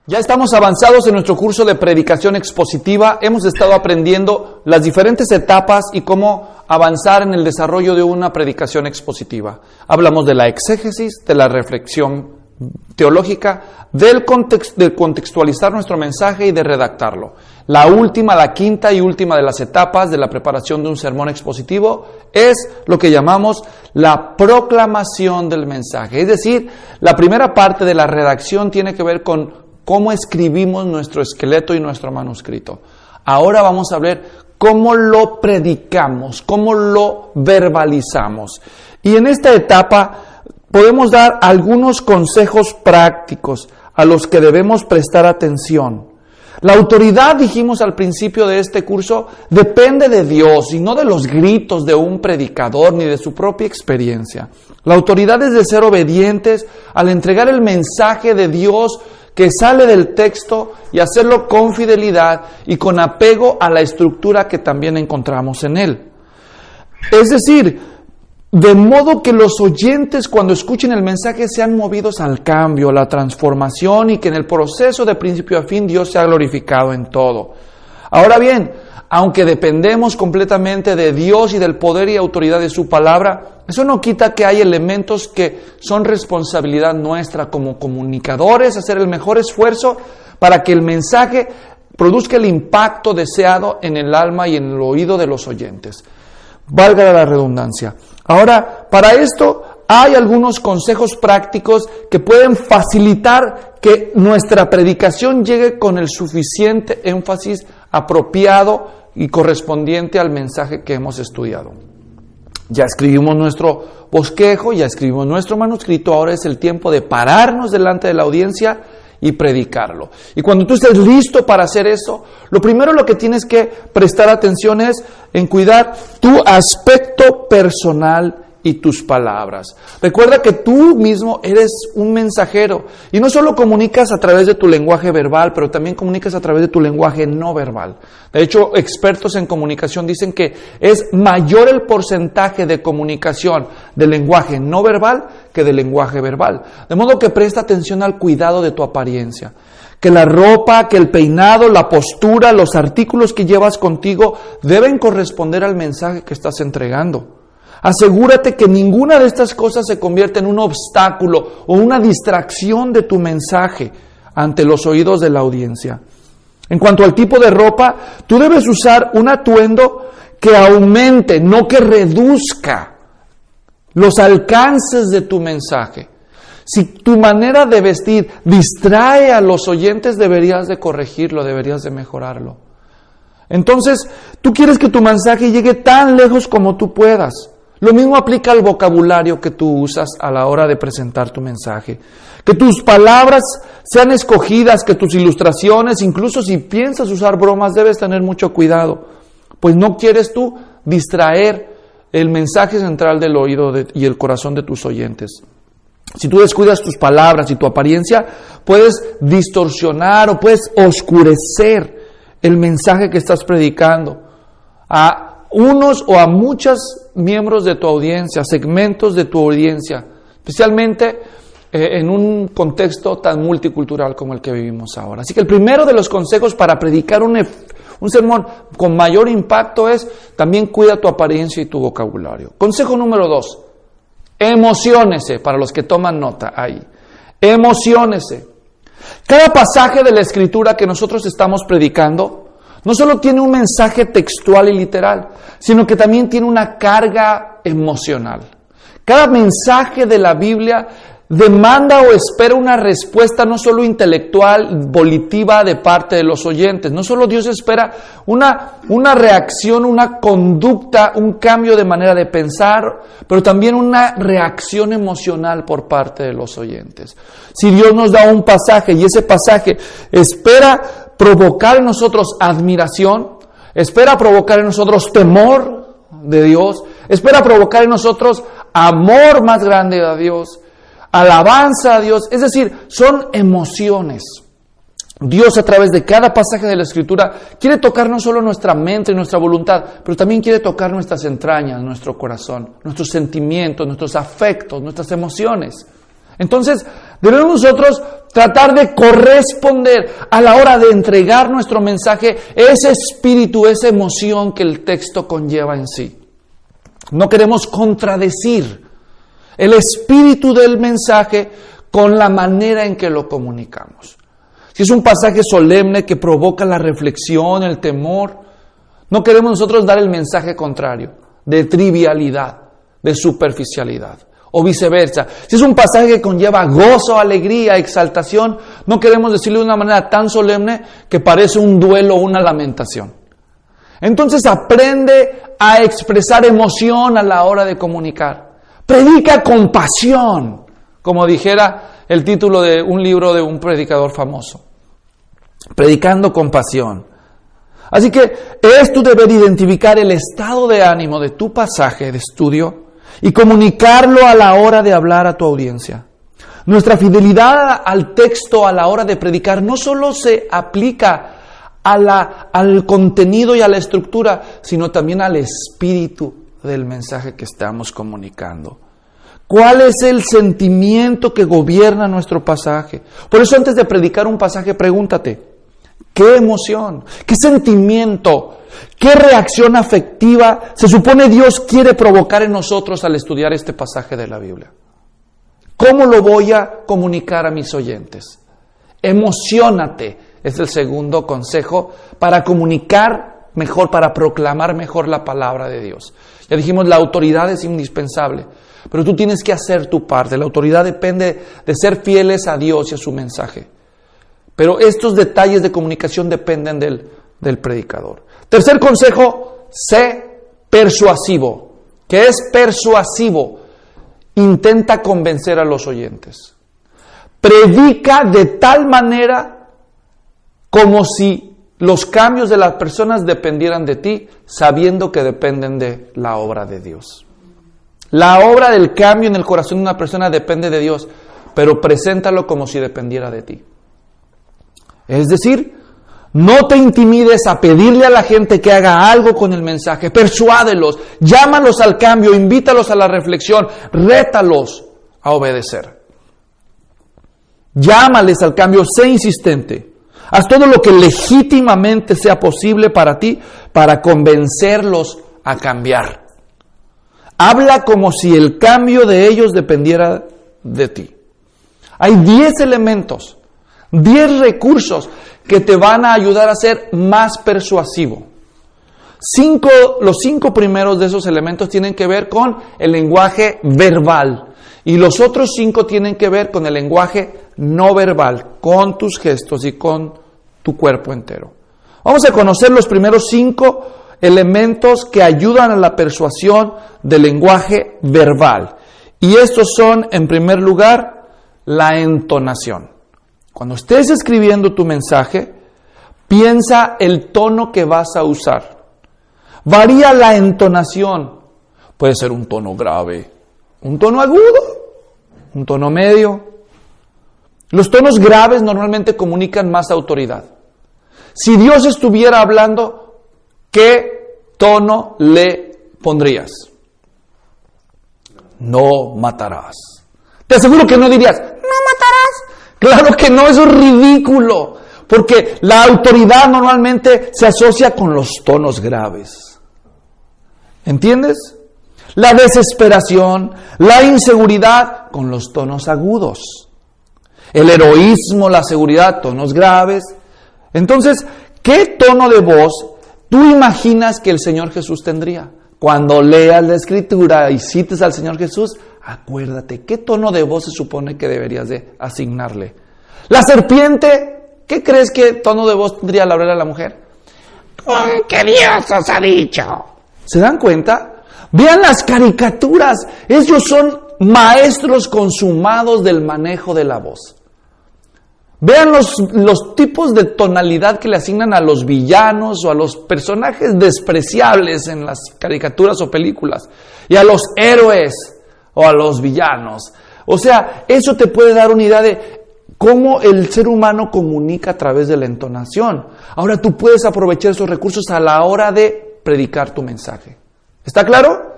Ya estamos avanzados en nuestro curso de predicación expositiva. Hemos estado aprendiendo las diferentes etapas y cómo avanzar en el desarrollo de una predicación expositiva. Hablamos de la exégesis, de la reflexión teológica, del contextualizar nuestro mensaje y de redactarlo. La quinta y última de las etapas de la preparación de un sermón expositivo es lo que llamamos la proclamación del mensaje. Es decir, la primera parte de la redacción tiene que ver con cómo escribimos nuestro esqueleto y nuestro manuscrito. Ahora vamos a ver cómo lo predicamos, cómo lo verbalizamos. Y en esta etapa podemos dar algunos consejos prácticos a los que debemos prestar atención. La autoridad, dijimos al principio de este curso, depende de Dios y no de los gritos de un predicador ni de su propia experiencia. La autoridad es de ser obedientes al entregar el mensaje de Dios que sale del texto y hacerlo con fidelidad y con apego a la estructura que también encontramos en él. Es decir, de modo que los oyentes cuando escuchen el mensaje sean movidos al cambio, a la transformación y que en el proceso de principio a fin Dios sea glorificado en todo. Ahora bien, aunque dependemos completamente de Dios y del poder y autoridad de su palabra, eso no quita que hay elementos que son responsabilidad nuestra como comunicadores, hacer el mejor esfuerzo para que el mensaje produzca el impacto deseado en el alma y en el oído de los oyentes. Valga la redundancia. Ahora, para esto hay algunos consejos prácticos que pueden facilitar que nuestra predicación llegue con el suficiente énfasis apropiado y correspondiente al mensaje que hemos estudiado. Ya escribimos nuestro bosquejo, ya escribimos nuestro manuscrito, ahora es el tiempo de pararnos delante de la audiencia y predicarlo. Y cuando tú estés listo para hacer eso, lo primero lo que tienes que prestar atención es en cuidar tu aspecto personal y tus palabras. Recuerda que tú mismo eres un mensajero y no solo comunicas a través de tu lenguaje verbal, pero también comunicas a través de tu lenguaje no verbal. De hecho, expertos en comunicación dicen que es mayor el porcentaje de comunicación del lenguaje no verbal que del lenguaje verbal. De modo que presta atención al cuidado de tu apariencia. Que la ropa, que el peinado, la postura, los artículos que llevas contigo deben corresponder al mensaje que estás entregando. Asegúrate que ninguna de estas cosas se convierta en un obstáculo o una distracción de tu mensaje ante los oídos de la audiencia. En cuanto al tipo de ropa, tú debes usar un atuendo que aumente, no que reduzca los alcances de tu mensaje. Si tu manera de vestir distrae a los oyentes, deberías de corregirlo, deberías de mejorarlo. Entonces, tú quieres que tu mensaje llegue tan lejos como tú puedas. Lo mismo aplica al vocabulario que tú usas a la hora de presentar tu mensaje. Que tus palabras sean escogidas, que tus ilustraciones, incluso si piensas usar bromas, debes tener mucho cuidado, pues no quieres tú distraer el mensaje central del oído y el corazón de tus oyentes. Si tú descuidas tus palabras y tu apariencia, puedes distorsionar o puedes oscurecer el mensaje que estás predicando a unos o a muchos miembros de tu audiencia, segmentos de tu audiencia, especialmente en un contexto tan multicultural como el que vivimos ahora. Así que el primero de los consejos para predicar un sermón con mayor impacto es también cuida tu apariencia y tu vocabulario. Consejo número 2, emociónese, para los que toman nota ahí. Emociónese. Cada pasaje de la Escritura que nosotros estamos predicando no solo tiene un mensaje textual y literal, sino que también tiene una carga emocional. Cada mensaje de la Biblia demanda o espera una respuesta no solo intelectual, volitiva de parte de los oyentes. No solo Dios espera una reacción, una conducta, un cambio de manera de pensar, pero también una reacción emocional por parte de los oyentes. Si Dios nos da un pasaje y ese pasaje espera provocar en nosotros admiración, espera provocar en nosotros temor de Dios, espera provocar en nosotros amor más grande a Dios, alabanza a Dios, es decir, son emociones. Dios a través de cada pasaje de la Escritura quiere tocar no solo nuestra mente y nuestra voluntad, pero también quiere tocar nuestras entrañas, nuestro corazón, nuestros sentimientos, nuestros afectos, nuestras emociones. Entonces, Debemos nosotros tratar de corresponder a la hora de entregar nuestro mensaje, ese espíritu, esa emoción que el texto conlleva en sí. No queremos contradecir el espíritu del mensaje con la manera en que lo comunicamos. Si es un pasaje solemne que provoca la reflexión, el temor, no queremos nosotros dar el mensaje contrario, de trivialidad, de superficialidad, o viceversa. Si es un pasaje que conlleva gozo, alegría, exaltación, no queremos decirlo de una manera tan solemne que parece un duelo o una lamentación. Entonces aprende a expresar emoción a la hora de comunicar. Predica con pasión, como dijera el título de un libro de un predicador famoso. Predicando con pasión. Así que esto debe identificar el estado de ánimo de tu pasaje de estudio y comunicarlo a la hora de hablar a tu audiencia. Nuestra fidelidad al texto a la hora de predicar no solo se aplica al contenido y a la estructura, sino también al espíritu del mensaje que estamos comunicando. ¿Cuál es el sentimiento que gobierna nuestro pasaje? Por eso antes de predicar un pasaje, pregúntate, ¿qué emoción, qué sentimiento, qué reacción afectiva se supone Dios quiere provocar en nosotros al estudiar este pasaje de la Biblia? ¿Cómo lo voy a comunicar a mis oyentes? Emociónate, es el segundo consejo para comunicar mejor, para proclamar mejor la palabra de Dios. Ya dijimos, la autoridad es indispensable, pero tú tienes que hacer tu parte. La autoridad depende de ser fieles a Dios y a su mensaje. Pero estos detalles de comunicación dependen del predicador. Tercer consejo, sé persuasivo. ¿Qué es persuasivo? Intenta convencer a los oyentes. Predica de tal manera como si los cambios de las personas dependieran de ti, sabiendo que dependen de la obra de Dios. La obra del cambio en el corazón de una persona depende de Dios, pero preséntalo como si dependiera de ti. Es decir, no te intimides a pedirle a la gente que haga algo con el mensaje. Persuádelos, llámalos al cambio, invítalos a la reflexión, rétalos a obedecer. Llámales al cambio, sé insistente. Haz todo lo que legítimamente sea posible para ti para convencerlos a cambiar. Habla como si el cambio de ellos dependiera de ti. Hay 10 elementos, 10 recursos que te van a ayudar a ser más persuasivo. Los 5 primeros de esos elementos tienen que ver con el lenguaje verbal y los otros 5 tienen que ver con el lenguaje no verbal, con tus gestos y con tu cuerpo entero. Vamos a conocer los primeros 5 elementos que ayudan a la persuasión del lenguaje verbal. Y estos son, en primer lugar, la entonación. Cuando estés escribiendo tu mensaje, piensa el tono que vas a usar. Varía la entonación. Puede ser un tono grave, un tono agudo, un tono medio. Los tonos graves normalmente comunican más autoridad. Si Dios estuviera hablando, ¿qué tono le pondrías? No matarás. Te aseguro que no dirías, no matarás. Claro que no, eso es ridículo. Porque la autoridad normalmente se asocia con los tonos graves. ¿Entiendes? La desesperación, la inseguridad con los tonos agudos. El heroísmo, la seguridad, tonos graves. Entonces, ¿qué tono de voz tú imaginas que el Señor Jesús tendría? Cuando leas la Escritura y cites al Señor Jesús, acuérdate, ¿qué tono de voz se supone que deberías de asignarle? La serpiente, ¿qué crees que tono de voz tendría al hablar a la mujer? ¿Qué Dios os ha dicho? ¿Se dan cuenta? Vean las caricaturas, ellos son maestros consumados del manejo de la voz. Vean los tipos de tonalidad que le asignan a los villanos o a los personajes despreciables en las caricaturas o películas, y a los héroes o a los villanos. O sea, eso te puede dar una idea de cómo el ser humano comunica a través de la entonación. Ahora tú puedes aprovechar esos recursos a la hora de predicar tu mensaje. ¿Está claro?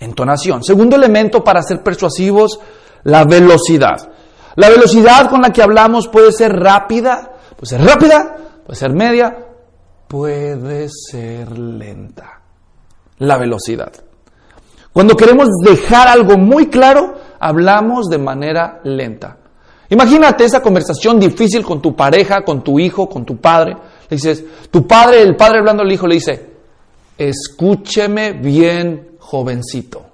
Entonación. Segundo elemento para ser persuasivos, la velocidad. La velocidad con la que hablamos puede ser rápida, puede ser media, puede ser lenta. La velocidad. Cuando queremos dejar algo muy claro, hablamos de manera lenta. Imagínate esa conversación difícil con tu pareja, con tu hijo, con tu padre. Le dices, el padre hablando al hijo le dice, escúcheme bien, jovencito.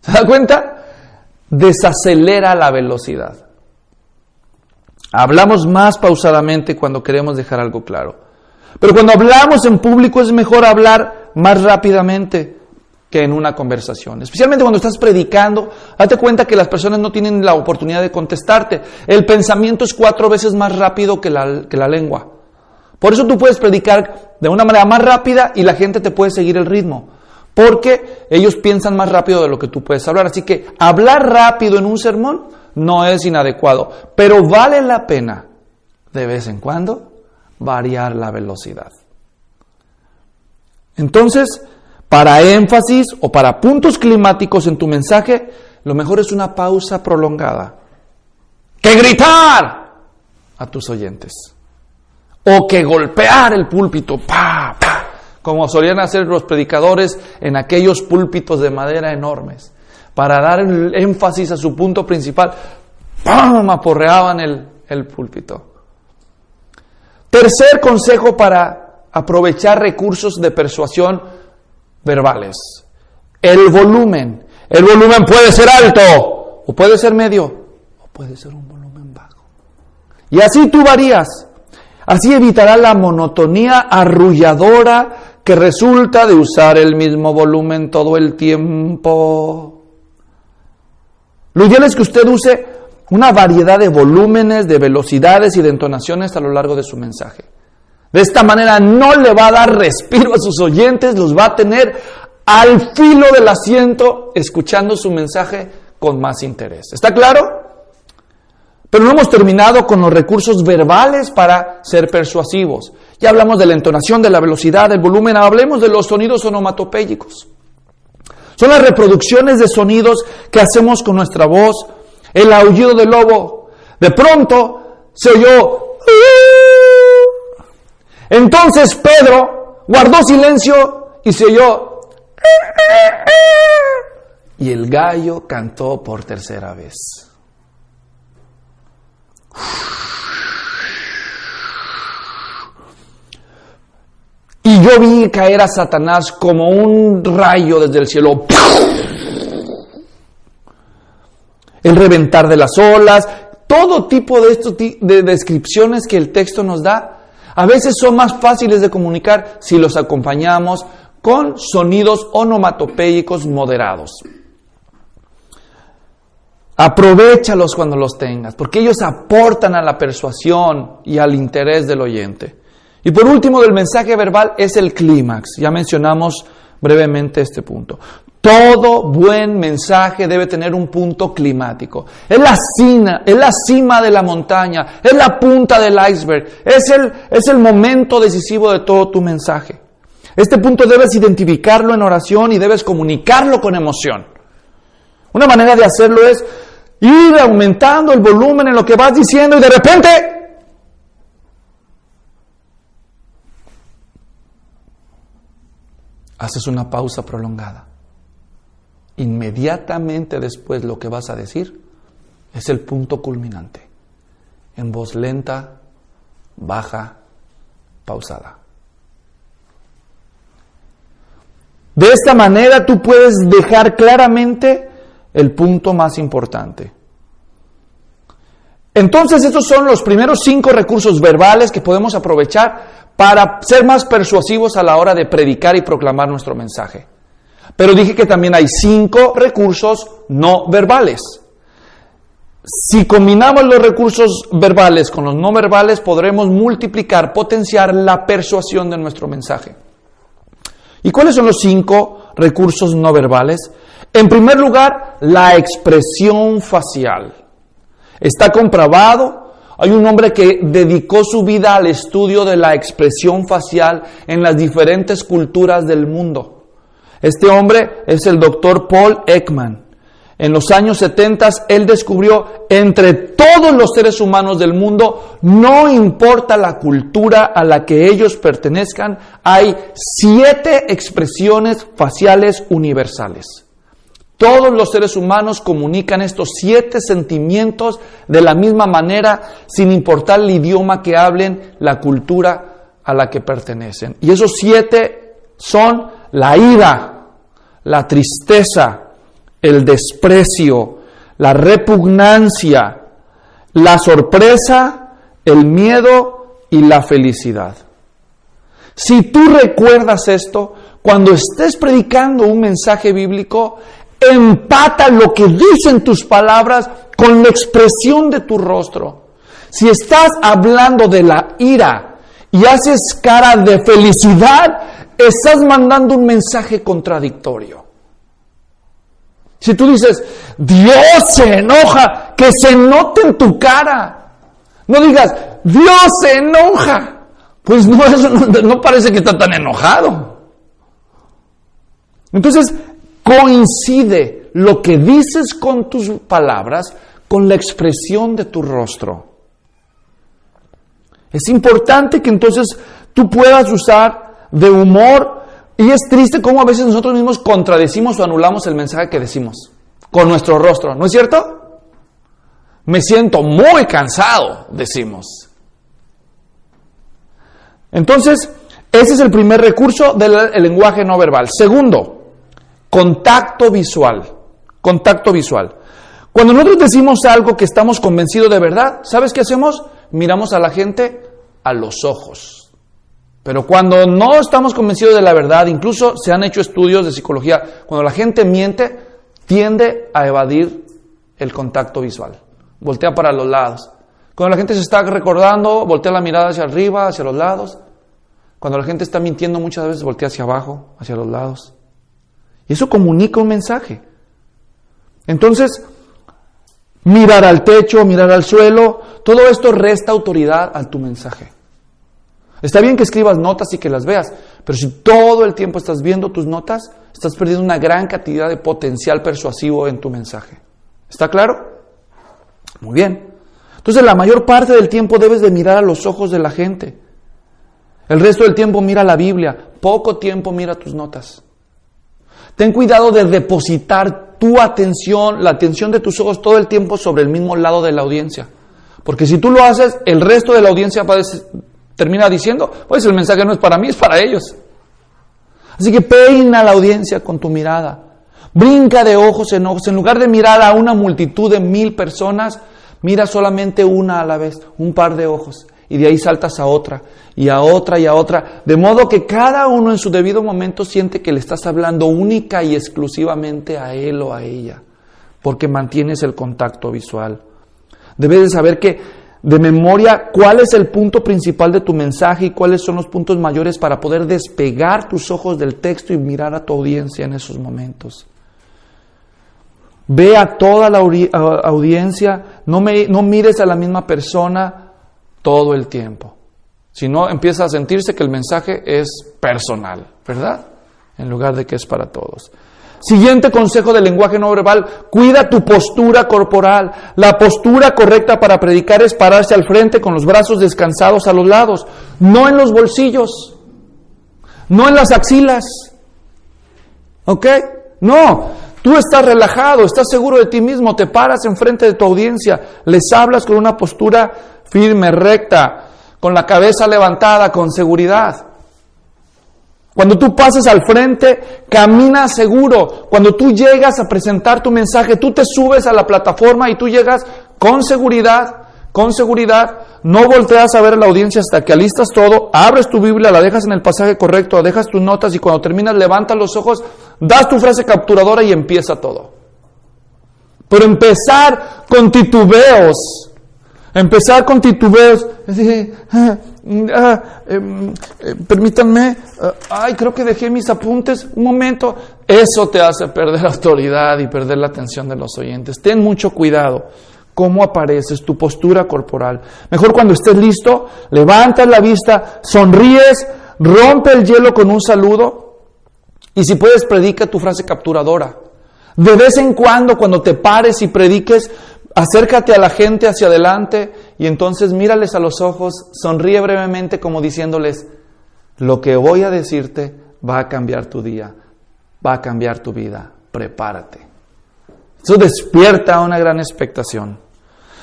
¿Se da cuenta? Desacelera la velocidad. Hablamos más pausadamente cuando queremos dejar algo claro. Pero cuando hablamos en público es mejor hablar más rápidamente que en una conversación. Especialmente cuando estás predicando, date cuenta que las personas no tienen la oportunidad de contestarte. El pensamiento es 4 veces más rápido que la lengua. Por eso tú puedes predicar de una manera más rápida y la gente te puede seguir el ritmo. Porque ellos piensan más rápido de lo que tú puedes hablar. Así que hablar rápido en un sermón no es inadecuado. Pero vale la pena, de vez en cuando, variar la velocidad. Entonces, para énfasis o para puntos climáticos en tu mensaje, lo mejor es una pausa prolongada. Que gritar a tus oyentes. O que golpear el púlpito. ¡Pa, pa! Como solían hacer los predicadores en aquellos púlpitos de madera enormes. Para dar el énfasis a su punto principal. ¡Pam! Aporreaban el púlpito. Tercer consejo para aprovechar recursos de persuasión verbales. El volumen. El volumen puede ser alto, o puede ser medio, o puede ser un volumen bajo. Y así tú varías. Así evitarás la monotonía arrulladora que resulta de usar el mismo volumen todo el tiempo. Lo ideal es que usted use una variedad de volúmenes, de velocidades y de entonaciones a lo largo de su mensaje. De esta manera no le va a dar respiro a sus oyentes, los va a tener al filo del asiento escuchando su mensaje con más interés. ¿Está claro? Pero no hemos terminado con los recursos verbales para ser persuasivos. Ya hablamos de la entonación, de la velocidad, del volumen, hablemos de los sonidos onomatopéyicos. Son las reproducciones de sonidos que hacemos con nuestra voz. El aullido del lobo. De pronto se oyó. Entonces Pedro guardó silencio y se oyó. Y el gallo cantó por tercera vez. Y yo vi caer a Satanás como un rayo desde el cielo. El reventar de las olas, todo tipo de estos de descripciones que el texto nos da, a veces son más fáciles de comunicar si los acompañamos con sonidos onomatopéicos moderados. Aprovéchalos cuando los tengas, porque ellos aportan a la persuasión y al interés del oyente. Y por último, del mensaje verbal es el clímax. Ya mencionamos brevemente este punto. Todo buen mensaje debe tener un punto climático. Es la cima de la montaña, es la punta del iceberg, es el momento decisivo de todo tu mensaje. Este punto debes identificarlo en oración y debes comunicarlo con emoción. Una manera de hacerlo es ir aumentando el volumen en lo que vas diciendo y de repente haces una pausa prolongada. Inmediatamente después lo que vas a decir es el punto culminante. En voz lenta, baja, pausada. De esta manera tú puedes dejar claramente el punto más importante. Entonces estos son los primeros 5 recursos verbales que podemos aprovechar para ser más persuasivos a la hora de predicar y proclamar nuestro mensaje. Pero dije que también hay 5 recursos no verbales. Si combinamos los recursos verbales con los no verbales, podremos multiplicar, potenciar la persuasión de nuestro mensaje. ¿Y cuáles son los 5 recursos no verbales? En primer lugar, la expresión facial. Está comprobado, hay un hombre que dedicó su vida al estudio de la expresión facial en las diferentes culturas del mundo. Este hombre es el doctor Paul Ekman. En los años 70, él descubrió entre todos los seres humanos del mundo, no importa la cultura a la que ellos pertenezcan, hay 7 expresiones faciales universales. Todos los seres humanos comunican estos 7 sentimientos de la misma manera, sin importar el idioma que hablen, la cultura a la que pertenecen. Y esos 7 son la ira, la tristeza, el desprecio, la repugnancia, la sorpresa, el miedo y la felicidad. Si tú recuerdas esto, cuando estés predicando un mensaje bíblico, empata lo que dicen tus palabras con la expresión de tu rostro. Si estás hablando de la ira y haces cara de felicidad, estás mandando un mensaje contradictorio. Si tú dices, Dios se enoja, que se note en tu cara. No digas, Dios se enoja. Pues no, eso no parece que está tan enojado. Entonces, coincide lo que dices con tus palabras con la expresión de tu rostro. Es importante que entonces tú puedas usar de humor. Y es triste cómo a veces nosotros mismos contradecimos o anulamos el mensaje que decimos con nuestro rostro, ¿no es cierto? Me siento muy cansado, decimos. Entonces, ese es el primer recurso del lenguaje no verbal. Segundo, contacto visual. Contacto visual. Cuando nosotros decimos algo que estamos convencidos de verdad, ¿sabes qué hacemos? Miramos a la gente a los ojos. Pero cuando no estamos convencidos de la verdad, incluso se han hecho estudios de psicología, cuando la gente miente, tiende a evadir el contacto visual. Voltea para los lados. Cuando la gente se está recordando, voltea la mirada hacia arriba, hacia los lados. Cuando la gente está mintiendo, muchas veces voltea hacia abajo, hacia los lados. Y eso comunica un mensaje. Entonces, mirar al techo, mirar al suelo, todo esto resta autoridad a tu mensaje. Está bien que escribas notas y que las veas, pero si todo el tiempo estás viendo tus notas, estás perdiendo una gran cantidad de potencial persuasivo en tu mensaje. ¿Está claro? Muy bien. Entonces, la mayor parte del tiempo debes de mirar a los ojos de la gente. El resto del tiempo mira la Biblia. Poco tiempo mira tus notas. Ten cuidado de depositar tu atención, la atención de tus ojos todo el tiempo sobre el mismo lado de la audiencia. Porque si tú lo haces, el resto de la audiencia termina diciendo, pues el mensaje no es para mí, es para ellos. Así que peina a la audiencia con tu mirada. Brinca de ojos en ojos. En lugar de mirar a una multitud de 1000 personas, mira solamente una a la vez, un par de ojos. Y de ahí saltas a otra, y a otra, y a otra. De modo que cada uno en su debido momento siente que le estás hablando única y exclusivamente a él o a ella. Porque mantienes el contacto visual. Debes de saber que de memoria cuál es el punto principal de tu mensaje y cuáles son los puntos mayores para poder despegar tus ojos del texto y mirar a tu audiencia en esos momentos. Ve a toda la audiencia, no mires a la misma persona todo el tiempo. Si no, empieza a sentirse que el mensaje es personal, ¿verdad? En lugar de que es para todos. Siguiente consejo del lenguaje no verbal, cuida tu postura corporal. La postura correcta para predicar es pararse al frente con los brazos descansados a los lados, no en los bolsillos, no en las axilas. ¿Ok? No, tú estás relajado, estás seguro de ti mismo, te paras enfrente de tu audiencia, les hablas con una postura firme, recta, con la cabeza levantada, con seguridad. Cuando tú pasas al frente, camina seguro. Cuando tú llegas a presentar tu mensaje, tú te subes a la plataforma y tú llegas con seguridad. No volteas a ver a la audiencia hasta que alistas todo, abres tu Biblia, la dejas en el pasaje correcto, dejas tus notas y cuando terminas levantas los ojos, das tu frase capturadora y empieza todo. Pero empezar con titubeos, permítanme, creo que dejé mis apuntes, un momento. Eso te hace perder autoridad y perder la atención de los oyentes. Ten mucho cuidado cómo apareces, tu postura corporal. Mejor cuando estés listo, levantas la vista, sonríes, rompe el hielo con un saludo y si puedes predica tu frase capturadora. De vez en cuando te pares y prediques, acércate a la gente hacia adelante y entonces mírales a los ojos, sonríe brevemente como diciéndoles, lo que voy a decirte va a cambiar tu día, va a cambiar tu vida, prepárate. Eso despierta una gran expectación.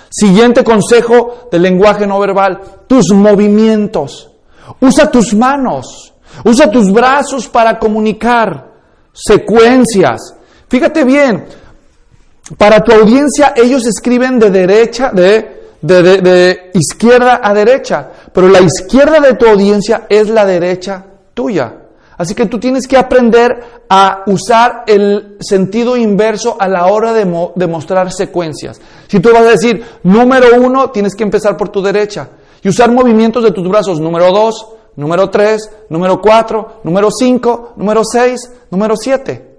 Siguiente consejo del lenguaje no verbal, tus movimientos. Usa tus manos, usa tus brazos para comunicar, secuencias. Fíjate bien, para tu audiencia ellos escriben de derecha, de izquierda a derecha, pero la izquierda de tu audiencia es la derecha tuya. Así que tú tienes que aprender a usar el sentido inverso a la hora de mostrar secuencias. Si tú vas a decir número 1, tienes que empezar por tu derecha y usar movimientos de tus brazos, número 2, número 3, número 4, número 5, número 6, número 7.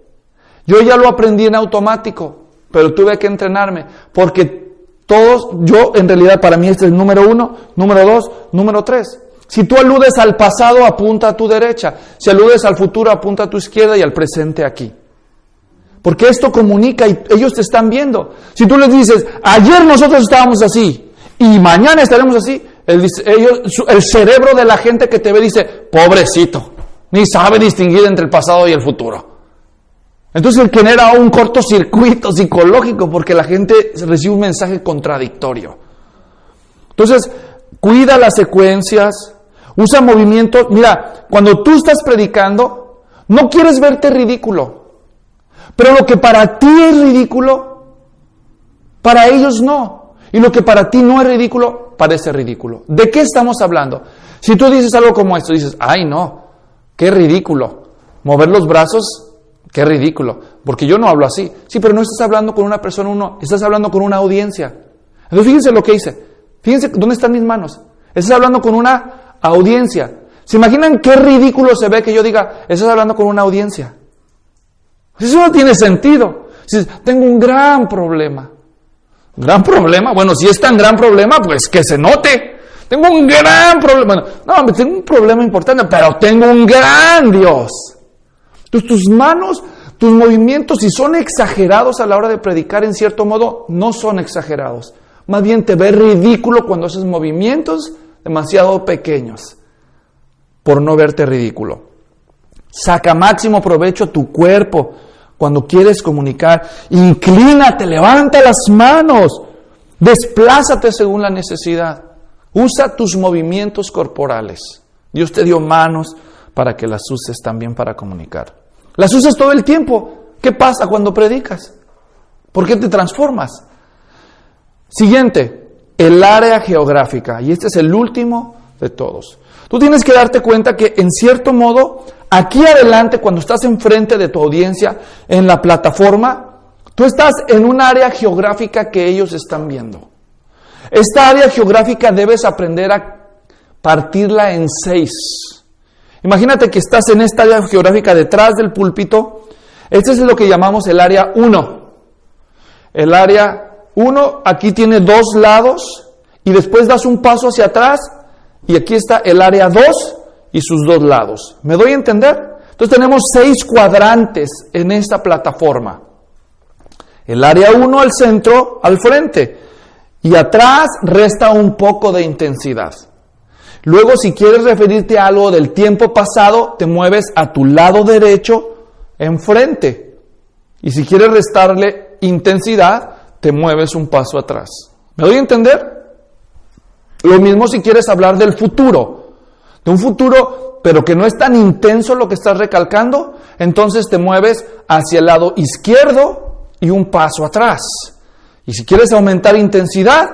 Yo ya lo aprendí en automático, pero tuve que entrenarme, porque yo en realidad para mí este es el número 1, número 2, número 3. Si tú aludes al pasado, apunta a tu derecha. Si aludes al futuro, apunta a tu izquierda y al presente aquí. Porque esto comunica y ellos te están viendo. Si tú les dices, ayer nosotros estábamos así y mañana estaremos así, el cerebro de la gente que te ve dice, pobrecito, ni sabe distinguir entre el pasado y el futuro. Entonces genera un cortocircuito psicológico porque la gente recibe un mensaje contradictorio. Entonces, cuida las secuencias, usa movimientos. Mira, cuando tú estás predicando, no quieres verte ridículo. Pero lo que para ti es ridículo, para ellos no. Y lo que para ti no es ridículo, parece ridículo. ¿De qué estamos hablando? Si tú dices algo como esto, dices, ay no, qué ridículo. Mover los brazos, qué ridículo. Porque yo no hablo así. Sí, pero no estás hablando con una persona, estás hablando con una audiencia. Entonces fíjense lo que hice. Fíjense dónde están mis manos. Estás hablando con una audiencia. ¿Se imaginan qué ridículo se ve que yo diga, estás hablando con una audiencia? Eso no tiene sentido. Dices, tengo un gran problema. ¿Gran problema? Bueno, si es tan gran problema, pues que se note. Tengo un gran problema. Bueno, no, tengo un problema importante, pero tengo un gran Dios. Entonces tus manos, tus movimientos, si son exagerados a la hora de predicar, en cierto modo, no son exagerados. Más bien te ves ridículo cuando haces movimientos demasiado pequeños, por no verte ridículo. Saca máximo provecho a tu cuerpo cuando quieres comunicar. Inclínate, levanta las manos, desplázate según la necesidad. Usa tus movimientos corporales. Dios te dio manos para que las uses también para comunicar. Las usas todo el tiempo. ¿Qué pasa cuando predicas? ¿Por qué te transformas? Siguiente, el área geográfica, y este es el último de todos. Tú tienes que darte cuenta que, en cierto modo, aquí adelante, cuando estás enfrente de tu audiencia, en la plataforma, tú estás en un área geográfica que ellos están viendo. Esta área geográfica debes aprender a partirla en 6. Imagínate que estás en esta área geográfica detrás del púlpito. Este es lo que llamamos el área 1. El área 1 aquí tiene 2 lados y después das un paso hacia atrás y aquí está el área 2 y sus 2 lados. ¿Me doy a entender? Entonces tenemos 6 cuadrantes en esta plataforma. El área 1 al centro, al frente, y atrás resta un poco de intensidad. Luego, si quieres referirte a algo del tiempo pasado, te mueves a tu lado derecho enfrente. Y si quieres restarle intensidad, te mueves un paso atrás. ¿Me doy a entender? Lo mismo si quieres hablar del futuro. De un futuro, pero que no es tan intenso lo que estás recalcando, entonces te mueves hacia el lado izquierdo y un paso atrás. Y si quieres aumentar intensidad,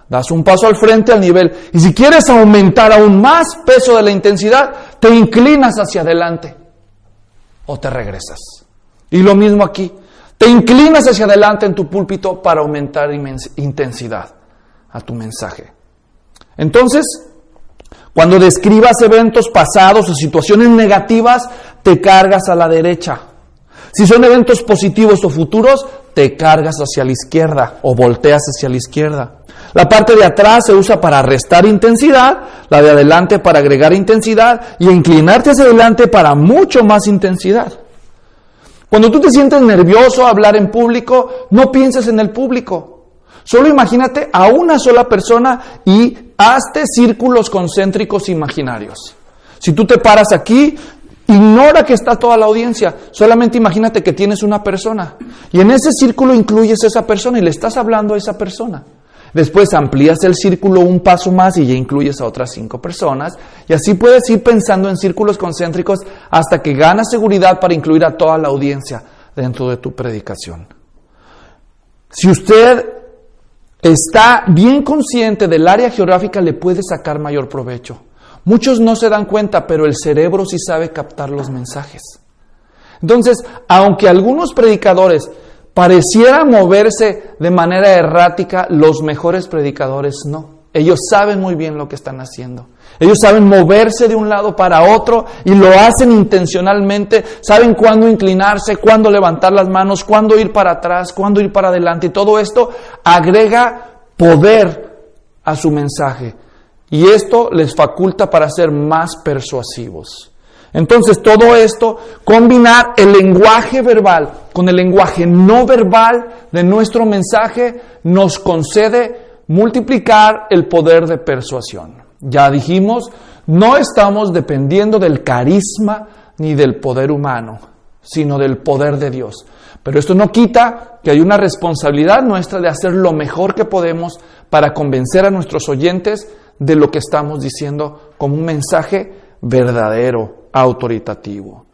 das un paso al frente al nivel. Y si quieres aumentar aún más peso de la intensidad, te inclinas hacia adelante o te regresas. Y lo mismo aquí. Te inclinas hacia adelante en tu púlpito para aumentar intensidad a tu mensaje. Entonces, cuando describas eventos pasados o situaciones negativas, te cargas a la derecha. Si son eventos positivos o futuros, te cargas hacia la izquierda o volteas hacia la izquierda. La parte de atrás se usa para restar intensidad, la de adelante para agregar intensidad y inclinarte hacia adelante para mucho más intensidad. Cuando tú te sientes nervioso a hablar en público, no pienses en el público. Solo imagínate a una sola persona y hazte círculos concéntricos imaginarios. Si tú te paras aquí, ignora que está toda la audiencia. Solamente imagínate que tienes una persona. Y en ese círculo incluyes a esa persona y le estás hablando a esa persona. Después amplías el círculo un paso más y ya incluyes a otras 5 personas. Y así puedes ir pensando en círculos concéntricos hasta que ganas seguridad para incluir a toda la audiencia dentro de tu predicación. Si usted está bien consciente del área geográfica, le puede sacar mayor provecho. Muchos no se dan cuenta, pero el cerebro sí sabe captar los mensajes. Entonces, aunque algunos predicadores parecieran moverse de manera errática, los mejores predicadores no. Ellos saben muy bien lo que están haciendo. Ellos saben moverse de un lado para otro y lo hacen intencionalmente. Saben cuándo inclinarse, cuándo levantar las manos, cuándo ir para atrás, cuándo ir para adelante. Y todo esto agrega poder a su mensaje. Y esto les faculta para ser más persuasivos. Entonces, todo esto, combinar el lenguaje verbal con el lenguaje no verbal de nuestro mensaje, nos concede multiplicar el poder de persuasión. Ya dijimos, no estamos dependiendo del carisma ni del poder humano, sino del poder de Dios. Pero esto no quita que hay una responsabilidad nuestra de hacer lo mejor que podemos para convencer a nuestros oyentes de lo que estamos diciendo como un mensaje verdadero, autoritativo.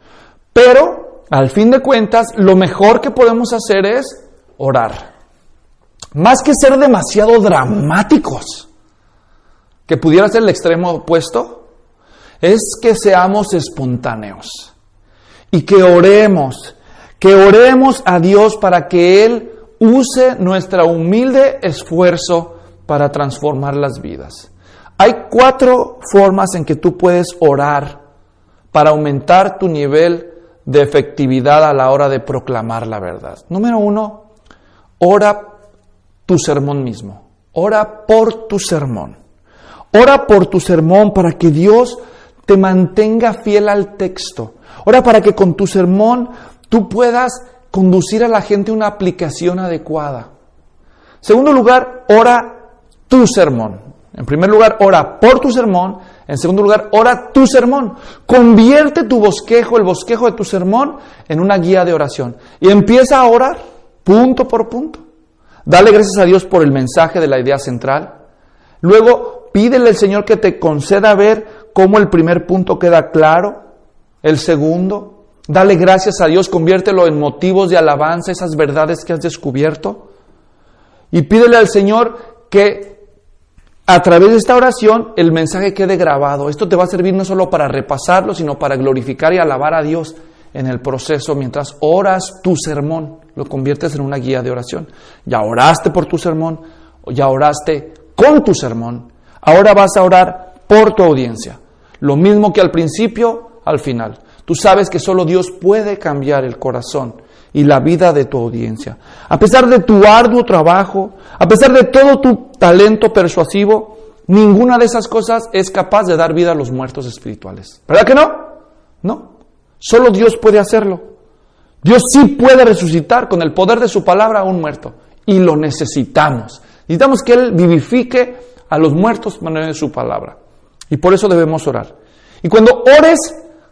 Pero, al fin de cuentas, lo mejor que podemos hacer es orar. Más que ser demasiado dramáticos, que pudiera ser el extremo opuesto, es que seamos espontáneos y que oremos a Dios para que Él use nuestro humilde esfuerzo para transformar las vidas. Hay 4 formas en que tú puedes orar para aumentar tu nivel de efectividad a la hora de proclamar la verdad. Número 1, ora tu sermón mismo. Ora por tu sermón. Ora por tu sermón para que Dios te mantenga fiel al texto. Ora para que con tu sermón tú puedas conducir a la gente a una aplicación adecuada. Segundo lugar, ora tu sermón. En primer lugar, ora por tu sermón. En segundo lugar, ora tu sermón. Convierte tu bosquejo, el bosquejo de tu sermón, en una guía de oración. Y empieza a orar, punto por punto. Dale gracias a Dios por el mensaje de la idea central. Luego, pídele al Señor que te conceda ver cómo el primer punto queda claro. El segundo, dale gracias a Dios, conviértelo en motivos de alabanza, esas verdades que has descubierto. Y pídele al Señor que a través de esta oración el mensaje quede grabado. Esto te va a servir no solo para repasarlo, sino para glorificar y alabar a Dios en el proceso. Mientras oras tu sermón, lo conviertes en una guía de oración. Ya oraste por tu sermón, ya oraste con tu sermón. Ahora vas a orar por tu audiencia. Lo mismo que al principio, al final. Tú sabes que solo Dios puede cambiar el corazón y la vida de tu audiencia. A pesar de tu arduo trabajo, a pesar de todo tu talento persuasivo, ninguna de esas cosas es capaz de dar vida a los muertos espirituales. ¿Verdad que no? No. Solo Dios puede hacerlo. Dios sí puede resucitar con el poder de su palabra a un muerto. Y lo necesitamos. Necesitamos que Él vivifique a los muertos por medio de su palabra. Y por eso debemos orar. Y cuando ores,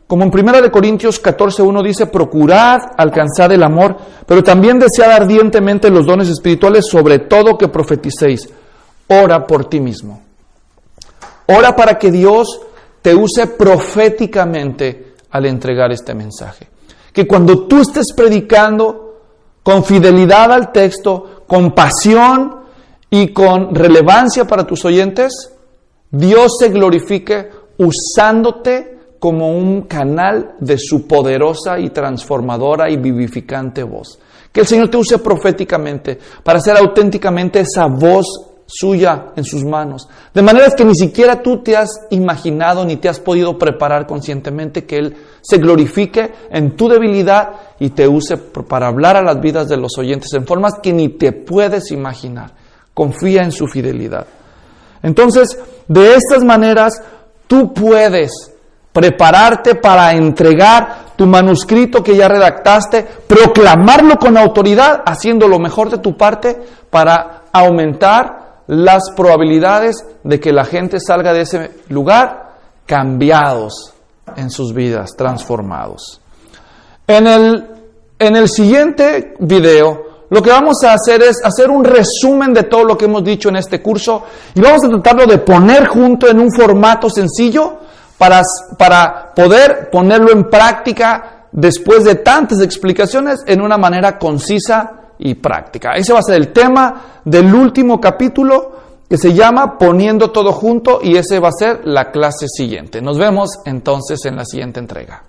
como en 1 Corintios 14:1 dice, procurad alcanzar el amor, pero también desead ardientemente los dones espirituales, sobre todo que profeticéis. Ora por ti mismo. Ora para que Dios te use proféticamente al entregar este mensaje. Que cuando tú estés predicando con fidelidad al texto, con pasión y con relevancia para tus oyentes, Dios se glorifique usándote como un canal de su poderosa y transformadora y vivificante voz. Que el Señor te use proféticamente para ser auténticamente esa voz suya en sus manos. De maneras que ni siquiera tú te has imaginado ni te has podido preparar conscientemente, que Él se glorifique en tu debilidad y te use para hablar a las vidas de los oyentes en formas que ni te puedes imaginar. Confía en su fidelidad. Entonces, de estas maneras, tú puedes prepararte para entregar tu manuscrito que ya redactaste, proclamarlo con autoridad, haciendo lo mejor de tu parte para aumentar las probabilidades de que la gente salga de ese lugar cambiados en sus vidas, transformados. En el siguiente video, lo que vamos a hacer es hacer un resumen de todo lo que hemos dicho en este curso y vamos a tratarlo de poner junto en un formato sencillo para poder ponerlo en práctica después de tantas explicaciones en una manera concisa y práctica. Ese va a ser el tema del último capítulo que se llama Poniendo todo junto y ese va a ser la clase siguiente. Nos vemos entonces en la siguiente entrega.